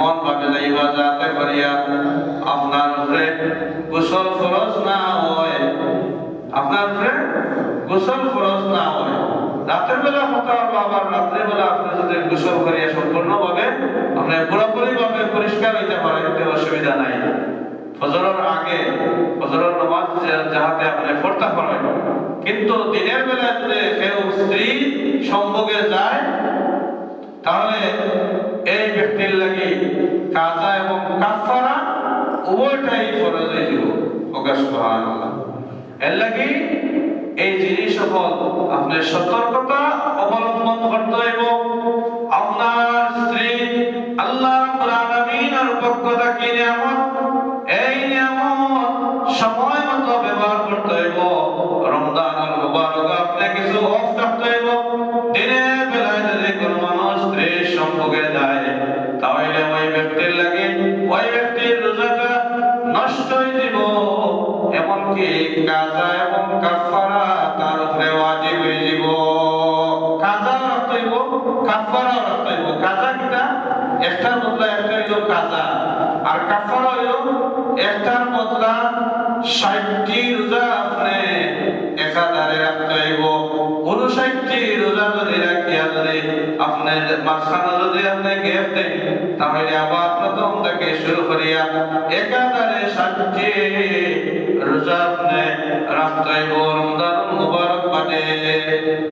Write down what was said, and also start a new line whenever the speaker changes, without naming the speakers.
এমন ভাবে যাইবা যাতে করিয়া আপনার উপরে গোসল ফরজ না হয়, আপনার উপরে গোসল ফরজ না হয়। রাতের বেলা হতে হবে, আবার রাত্রের বেলা আপনি যদি গোসল করিয়া সম্পূর্ণভাবে আপনি পুরোপুরি ভাবে পরিষ্কার হইতে পারেন, কোনো অসুবিধা নাই। ফজরের আগে ফজরের নামাজ যাহাতে আপনি পড়তে পারেন, কিন্তু দিনের বেলা যদি কেউ স্ত্রী সম্ভোগে যায় তাহলে এই ব্যক্তির লাগি কাজা এবং কাফারা উভয়টাই ফরজ হয়ে যাব। ওকে সুবহানাল্লাহ। এর লাগি এই জিনিস সকল আপনি সতর্কতা অবলম্বন করতে হইব। আপনার স্ত্রী আল্লাহ রাব্বুল আলামিনের পক্ষ থেকে নিয়ামত, এই নিয়ামত সময় মতো ব্যবহার করতে হইব। রমজানুল মুবারক আপনি কিছু অফ রাখতে হইব। দিনের বেলায় যদি কোনো মানুষ স্ত্রীর সম্পর্কে যায় তাহলে ওই ব্যক্তির লাগে ওই ব্যক্তির রোজাটা নষ্ট হয়ে যাব, এমনকি কাজা এবং কাফারা তার উপরে ওয়াজিব হয়ে যাব। কাজা রাখতে হইব, কাফারা রাখতে হইব। কাজা কিটা? একটার বদলা একটা হইল কাজা, আর কাফারা হইল একটার বদলা ৬০টি রোজা আপনি একাধারে রাখতে হইব। ৫৯টি রোজা যদি রাখিয়া যদি আপনি মাঝখানে যদি আপনি গ্যাপ দেন তাহলে আবার প্রথম থেকে শুরু করিয়া একাধারে ৬০টি রোজা আপনি রাখতে হইব রমজানুল মুবারক বাদে।